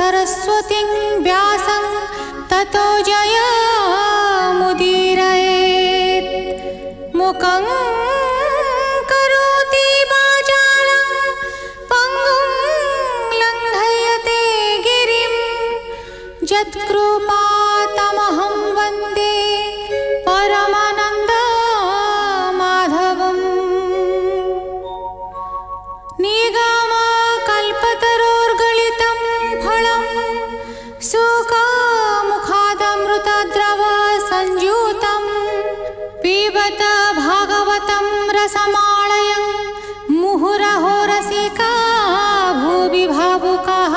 सरस्वतीं व्यासं ततो जयमुदीरयेत्। मुखं करोति वाचालं पङ्गुं लङ्घयते गिरिं यत्कृपातमहं वन्दे परमानन्दमाधवम्। निगमकल्पतरोर्गलितं फलं सुखमुखादमृतद्रव संयुतं पिबत भागवतं रसमालयं मुहुरहो रसिका भुवि भावुकाः।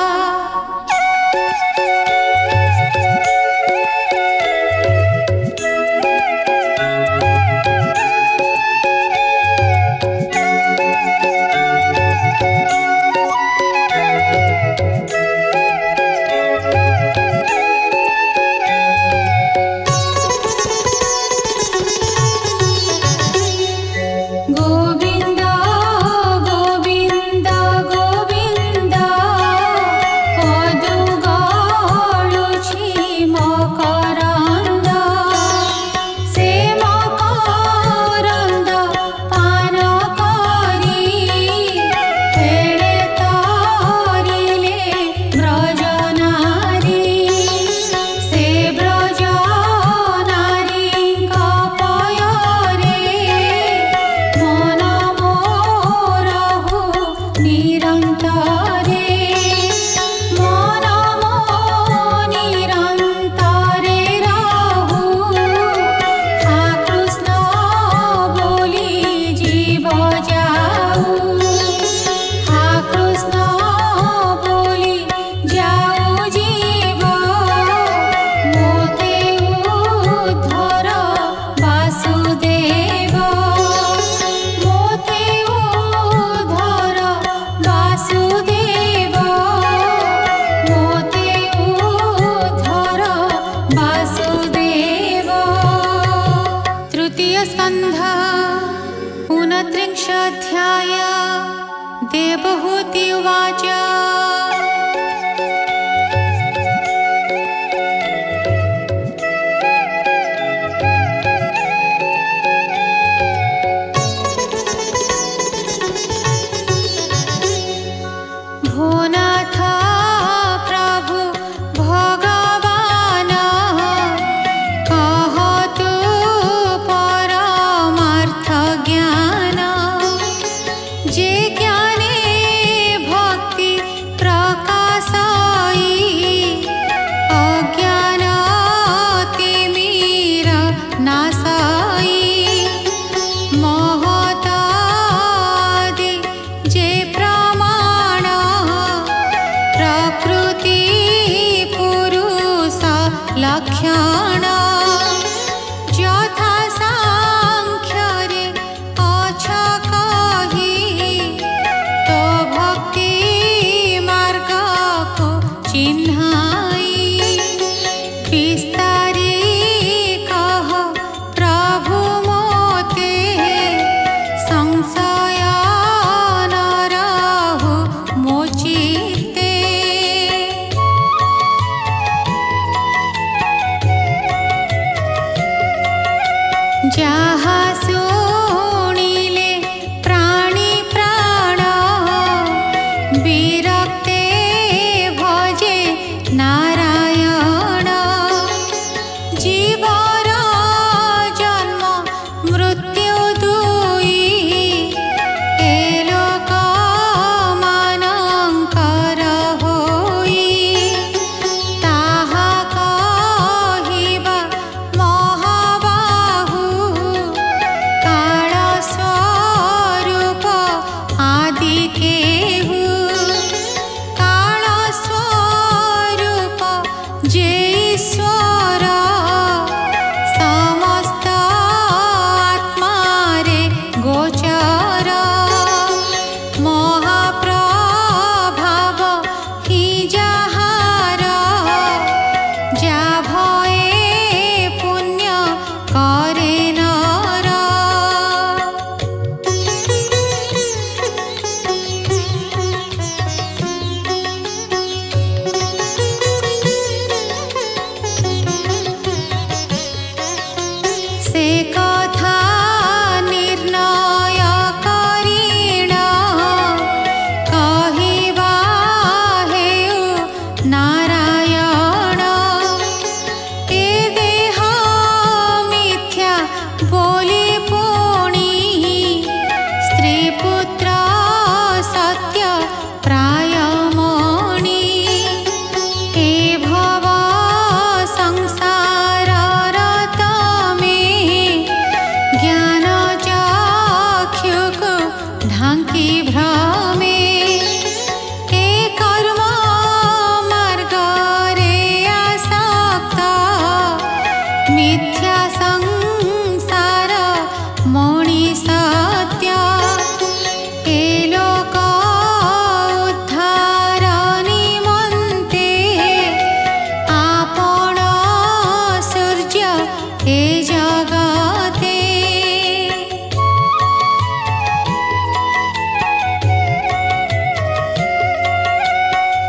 देवहूति उवाच। भोनाथ प्रभु भगवान कहतु परमार्थ ज्ञान। जे ज्ञाने भक्ति प्रकाशाई अज्ञान तिमिर नाशाई। महतादि जे प्रमाण प्रकृति पुरुष लक्षण। यथा सांख्ୟରେ अछ कहि तो भक्ति मार्ग को चिन्हाई। विस्तारी कह प्रभु मोते संशय न रहु मो चित्ते। जहा शुणिले प्राणी प्राण विरक्ते भजे नारायण। जीवर जन्म मृत्यु दुई ए लोक मानंकर होई। ताहा कहिबा महाबाहु काल स्वरूप आदि केहू।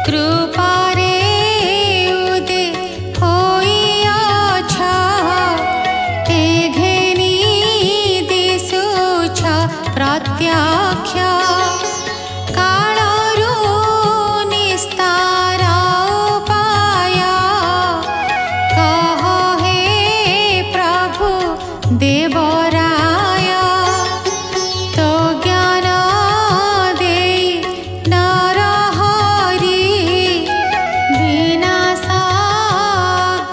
कृपारे उदे होइयाछ ते घेनी दिसुछ प्रत्यक्ष कालरू निस्तार उपाय कह हे प्रभु देवराय तो ज्ञान देई नरहरि विनाश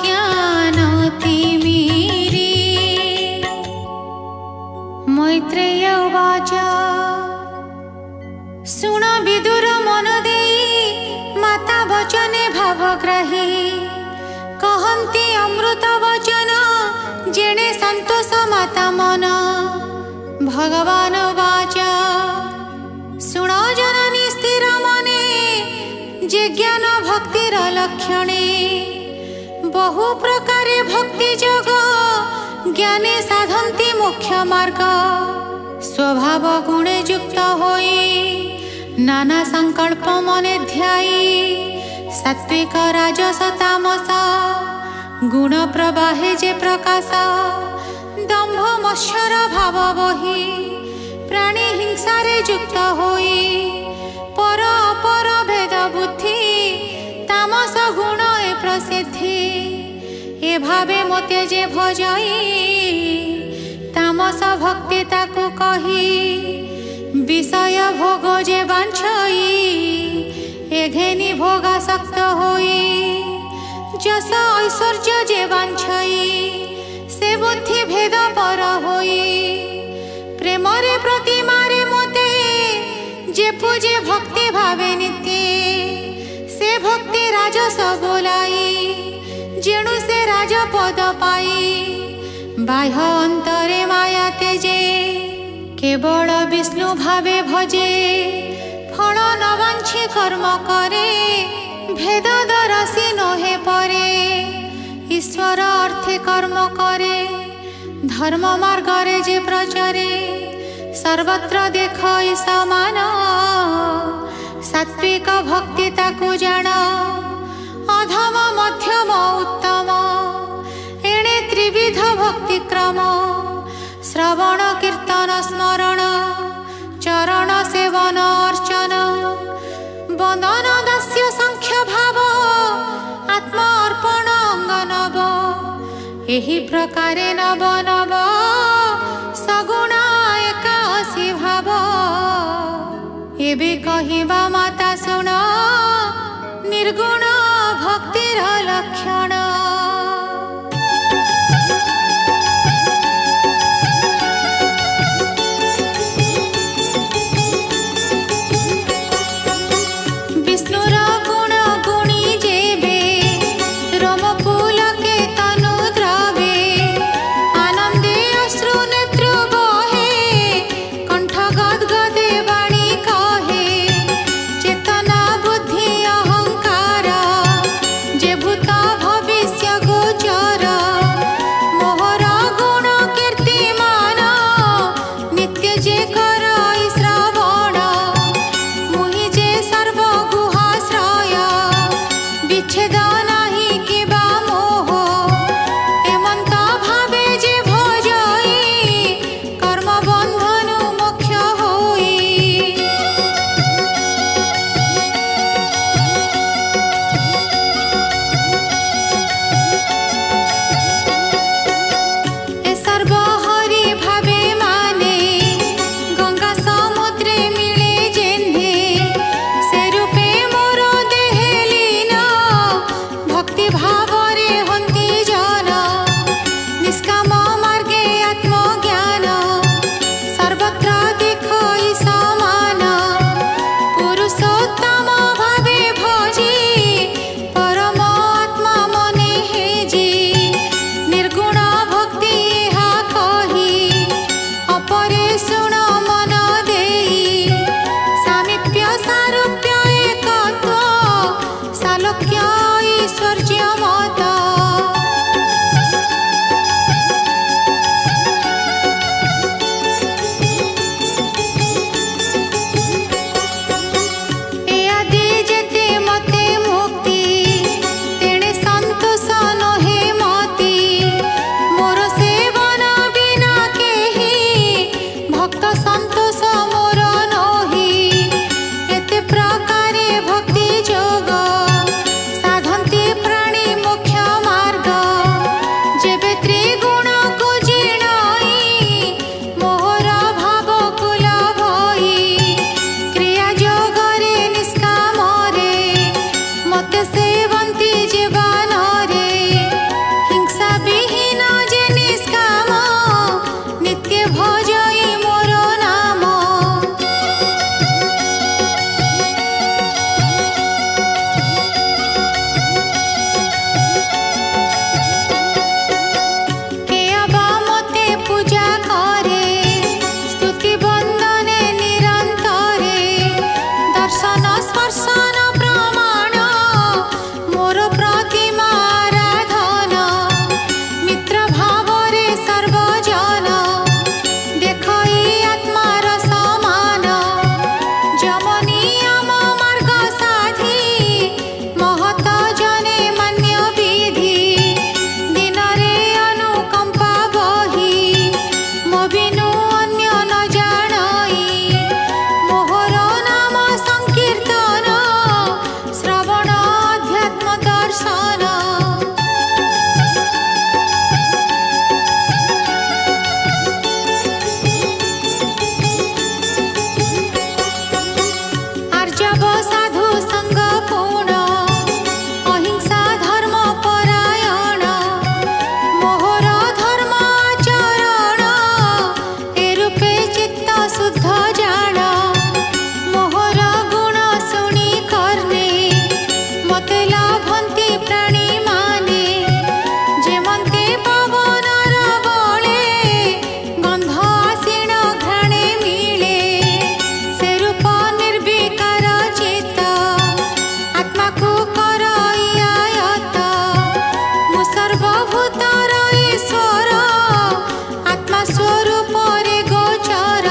ज्ञान तिमिरी। मैत्रेय उवाच शुण विदुर मन देई माता वचने भावग्राही कहन्ति अमृत वचन जेणे संतोष माता मन। भगवान उवाच शुण जननी स्थिर मने जे ज्ञान भक्तिर लक्षणे बहु प्रकारे भक्ति जोग ज्ञाने साधन्ति मोक्ष मार्ग। स्वभाव गुणे युक्त होई नाना संकल्प मने ध्यायी सात्विक राजस तामस गुण प्रवाहे जे प्रकाश दंभ मत्सर भाव बही प्राणी हिंसारे युक्त होई पर अपर भेद बुद्धि तामस गुण ए प्रसिद्धि ए भावे मोते जे भजई तामस भक्ति ताकु कही विषय भोग जे बांछई ए घेनी भोगासक्त होई जस ऐश्वर्य जे बांछई से बुद्धि भेद पर होई प्रेमरे प्रतिमारे मोते जे पूजे भक्ति भावे नित्य से भक्ति राजस बोलाई जेणु से राजपद पाई। बाह्य अंतरे माया तेजे केवल विष्णु भावे भजे फल न वांछी कर्म करे भेद दरसी नहे परे ईश्वर अर्थे कर्म करे धर्म मार्गरे जे प्रचारे सर्वत्र देख समान सात्विक भक्ति ताकु जान अधम मध्यम उत्तम एणे त्रिविध भक्ति क्रम श्रवण कीर्तन स्मरण चरण सेवन अर्चन वंदन दास्य संख्य भाव आत्मा अर्पण अंग नव एही प्रकारे नव नव सगुण एकासी भाव एबे कहिबा माता सुन निर्गुण भक्तिर लक्षण। चेतना बुद्धि अहंकार मते लाभन्ति प्राणी माने जेमन्ते पवनर बळे गन्ध आसीण घ्राणे मिले से रूप निर्विकार चित्त आत्मा को करई आयत मु सर्वभूतर ईश्वर आत्मा स्वरूप रे गोचर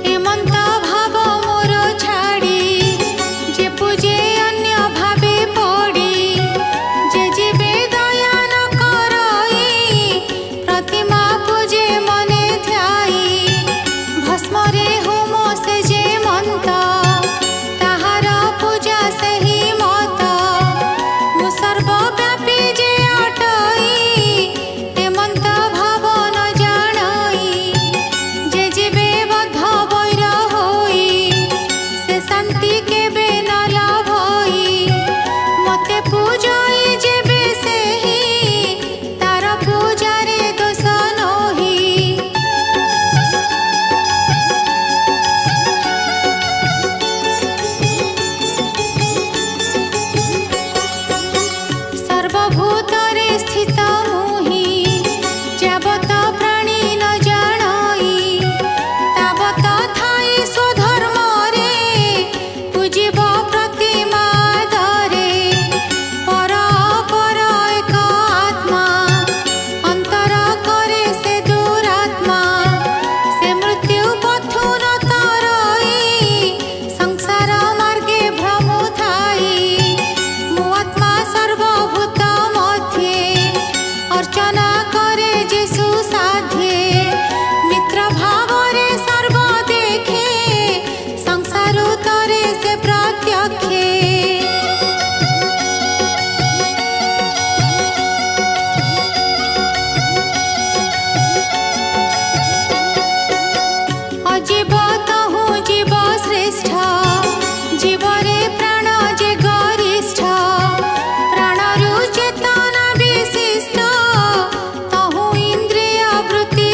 हेमंत भाव मोर छाड़ी जे पूजे अन्य भावे पड़ी जे जीवे दया न करई प्रतिमा पूजे मने ध्याई भस्म रे होम से जे मंत ताहार पूजा से ही मत मु सर्वव्यापी जे अटई हेमंत भाव न जानई जे जीवे बद्ध बैर होई से शांति केबे न लाभई मते पूजई जेबे सेही तार पूजारे दोष नही सर्वभूतरे स्थित मुहि जावत प्राणी न जानई तावत थाई स्वधर्म रे पूजिब प्रतिमा दरे पर अपर एक आत्मा अंतर करे से दुरात्मा से मृत्यु पथु न तरई संसार मार्गे भ्रमु थाई मु आत्मा सर्वभूत मध्ये अर्चना करे जेसु साध्ये मित्र भाव रे सर्व देखे संसार तरे से प्रत्यक्षे अजीव तहु जीव श्रेष्ठ जीव रे प्राण जे गरिष्ठ प्राणरु चेतना विशिष्ट तहु इंद्रिय वृत्ति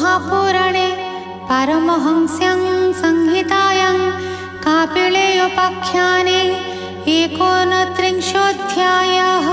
महापुराणे पारमहंस्यां संहितायां कापिलेयोपाख्याने 29 अध्यायः।